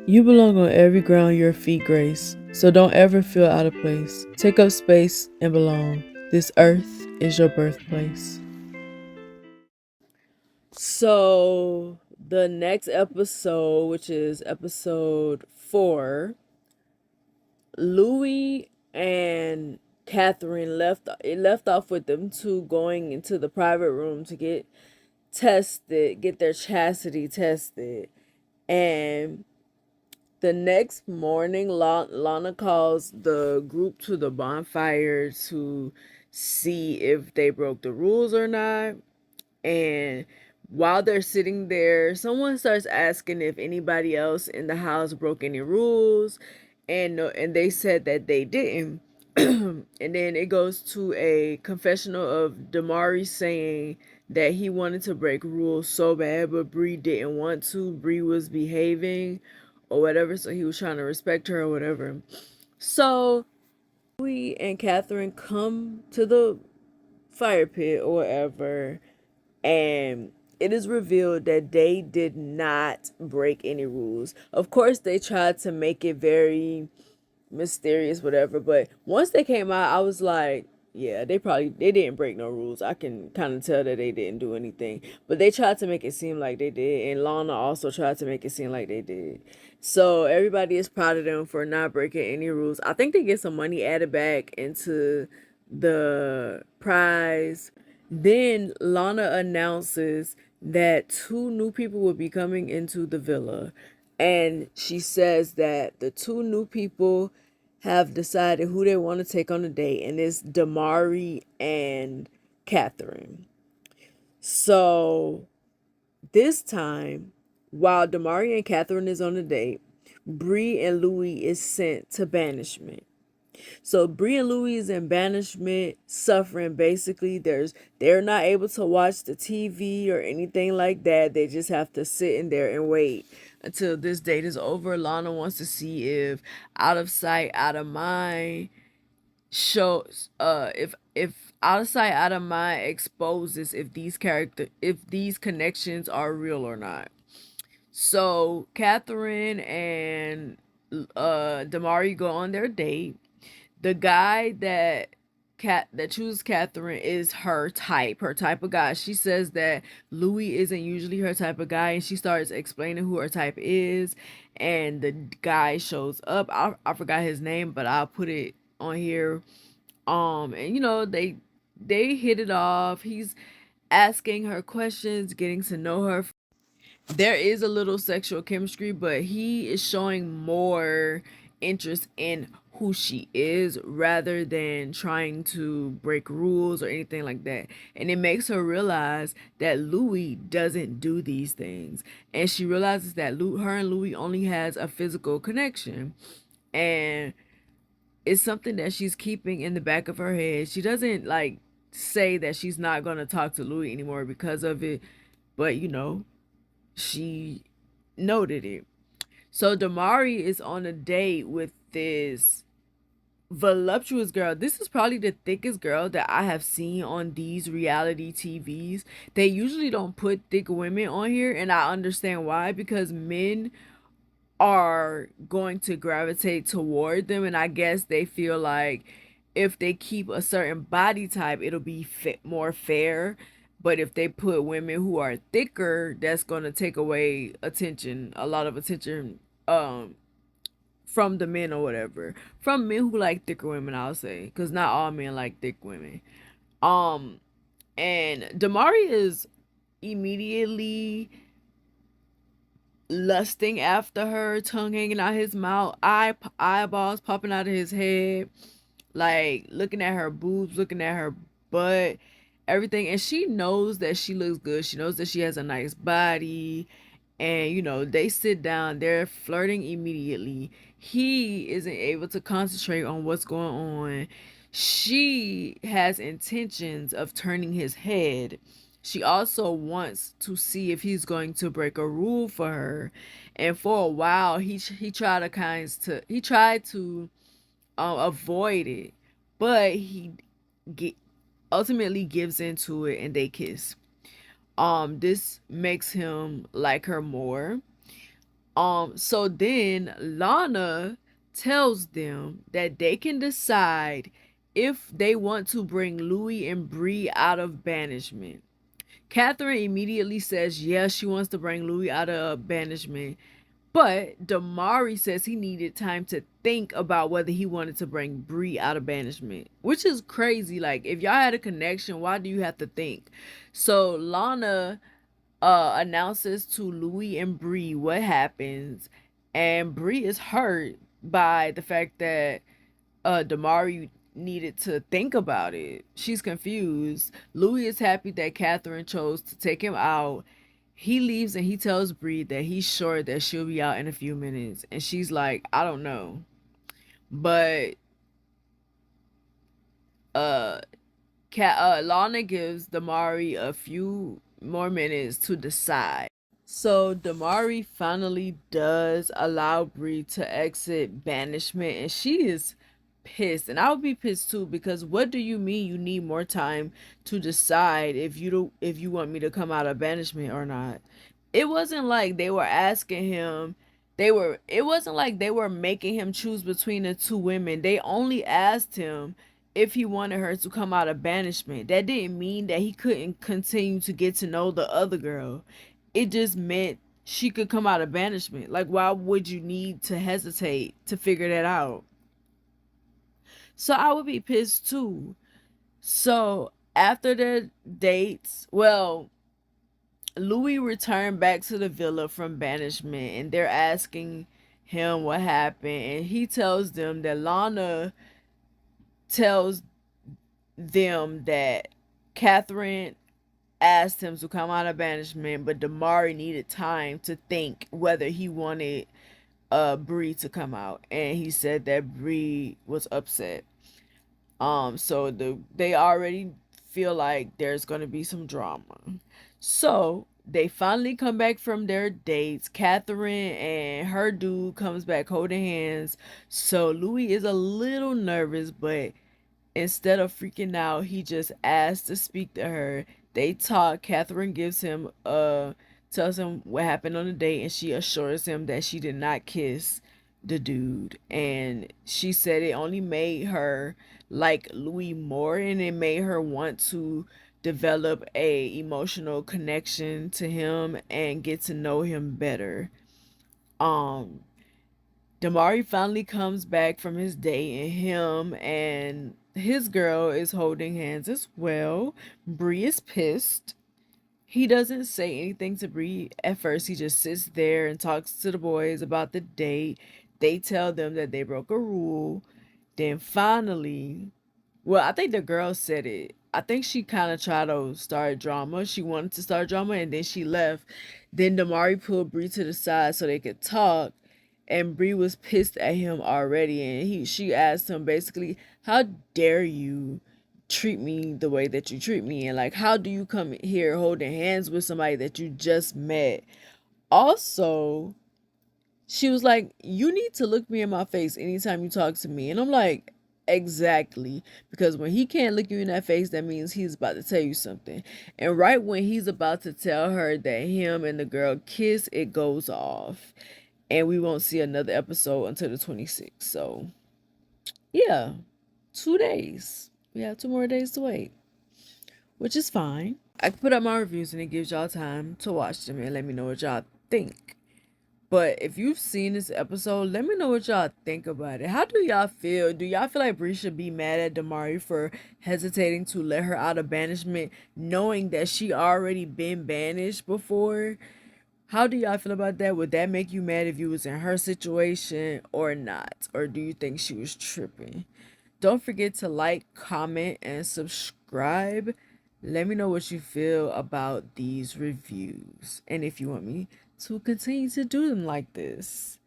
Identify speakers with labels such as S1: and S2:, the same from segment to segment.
S1: You belong on every ground your feet grace, so don't ever feel out of place. Take up space and belong. This earth is your birthplace. So, the next episode, which is episode 4, Louis and Catherine left off with them two going into the private room to get their chastity tested. And the next morning, Lana calls the group to the bonfire to see if they broke the rules or not. And while they're sitting there, someone starts asking if anybody else in the house broke any rules, and they said that they didn't. And then it goes to a confessional of Damari saying that he wanted to break rules so bad, but Bree didn't want to. Bree was behaving or whatever, so he was trying to respect her or whatever. So Louis and Catherine come to the fire pit or whatever, and it is revealed that they did not break any rules. Of course, they tried to make it very mysterious, whatever, but once they came out, I was like, yeah, they didn't break no rules. I can kind of tell that they didn't do anything, but they tried to make it seem like they did, and Lana also tried to make it seem like they did. So everybody is proud of them for not breaking any rules. I think they get some money added back into the prize. Then Lana announces that two new people will be coming into the villa. And she says that the two new people have decided who they want to take on a date, and it's Damari and Catherine. So this time, while Damari and Catherine is on a date, Bree and Louis is sent to banishment. So Bree and Louis is in banishment, suffering. Basically, they're not able to watch the TV or anything like that. They just have to sit in there and wait until this date is over. Lana wants to see if Out of Sight, Out of Mind shows if Out of Sight, Out of Mind exposes if these connections are real or not. So Catherine and Damari go on their date. The guy that chooses Catherine is her type of guy. She says that Louis isn't usually her type of guy, and she starts explaining who her type is. And the guy shows up. I forgot his name, but I'll put it on here. And they hit it off. He's asking her questions, getting to know her. There is a little sexual chemistry, but he is showing more interest in who she is rather than trying to break rules or anything like that. And it makes her realize that Louis doesn't do these things. And she realizes that her and Louis only has a physical connection. And it's something that she's keeping in the back of her head. She doesn't like say that she's not going to talk to Louis anymore because of it, but she noted it. So Damari is on a date with this voluptuous girl. This is probably the thickest girl that I have seen on these reality TVs. They usually don't put thick women on here, and I understand why, because men are going to gravitate toward them, and I guess they feel like if they keep a certain body type, it'll be more fair. But if they put women who are thicker, that's going to take away attention, a lot of attention, from the men or whatever, from men who like thicker women, I'll say, because not all men like thick women. um and Damari is immediately lusting after her, tongue hanging out his mouth, eyeballs popping out of his head, like looking at her boobs, looking at her butt, everything. And she knows that she looks good. She knows that she has a nice body. And they sit down, they're flirting immediately. He isn't able to concentrate on what's going on. She has intentions of turning his head. She also wants to see if he's going to break a rule for her. And for a while, he tried to avoid it, but he get, ultimately gives into it, and they kiss. This makes him like her more. So then Lana tells them that they can decide if they want to bring Louis and Bree out of banishment. Catherine immediately says yes, she wants to bring Louis out of banishment. But Damari says he needed time to think about whether he wanted to bring Bree out of banishment, which is crazy. Like, if y'all had a connection, why do you have to think? So Lana announces to Louis and Bree what happens, and Bree is hurt by the fact that Damari needed to think about it. She's confused. Louis is happy that Catherine chose to take him out. He leaves and he tells Bree that he's sure that she'll be out in a few minutes, and she's like, I don't know. But uh Lana gives Damari a few more minutes to decide. So Damari finally does allow Bree to exit banishment, and she is pissed, and I would be pissed too, because what do you mean you need more time to decide if you want me to come out of banishment or not? It wasn't like they were asking him, it wasn't like they were making him choose between the two women. They only asked him if he wanted her to come out of banishment. That didn't mean that he couldn't continue to get to know the other girl. It just meant she could come out of banishment. Like, why would you need to hesitate to figure that out? So I would be pissed too. So after the dates, well, Louis returned back to the villa from banishment, and they're asking him what happened, and he tells them that Lana tells them that Catherine asked him to come out of banishment, but Damari needed time to think whether he wanted Bree to come out, and he said that Bree was upset. So they already feel like there's gonna be some drama. So they finally come back from their dates. Catherine and her dude comes back holding hands. So Louis is a little nervous, but instead of freaking out, he just asks to speak to her. They talk. Catherine tells him what happened on the date, and she assures him that she did not kiss the dude. And she said it only made her like Louis more, and it made her want to develop a emotional connection to him and get to know him better. Um Damari finally comes back from his date, and him and his girl is holding hands as well. Bree is pissed. He doesn't say anything to Bree at first. He just sits there and talks to the boys about the date. They tell them that they broke a rule. Then finally, well, I think the girl said it. I think she kind of tried to start drama. She wanted to start drama, and then she left. Then Damari pulled Bree to the side so they could talk, and Bree was pissed at him already, and she asked him basically, how dare you treat me the way that you treat me, and like, how do you come here holding hands with somebody that you just met? Also, she was like, you need to look me in my face anytime you talk to me. And I'm like, exactly, because when he can't look you in that face, that means he's about to tell you something. And right when he's about to tell her that him and the girl kiss, it goes off, and we won't see another episode until the 26th. So yeah, 2 days. We have 2 more days to wait, which is fine. I put up my reviews, and it gives y'all time to watch them and let me know what y'all think. But if you've seen this episode, let me know what y'all think about it. How do y'all feel? Do y'all feel like Bree should be mad at Damari for hesitating to let her out of banishment, knowing that she already been banished before? How do y'all feel about that? Would that make you mad if you was in her situation or not? Or do you think she was tripping? Don't forget to like, comment, and subscribe. Let me know what you feel about these reviews, and if you want me to continue to do them like this.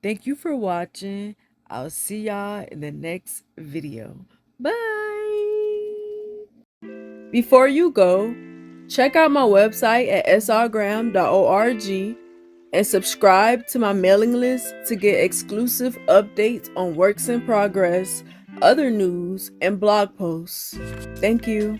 S1: Thank you for watching. I'll see y'all in the next video. Bye! Before you go, check out my website at srgraham.org and subscribe to my mailing list to get exclusive updates on works in progress, other news, and blog posts. Thank you.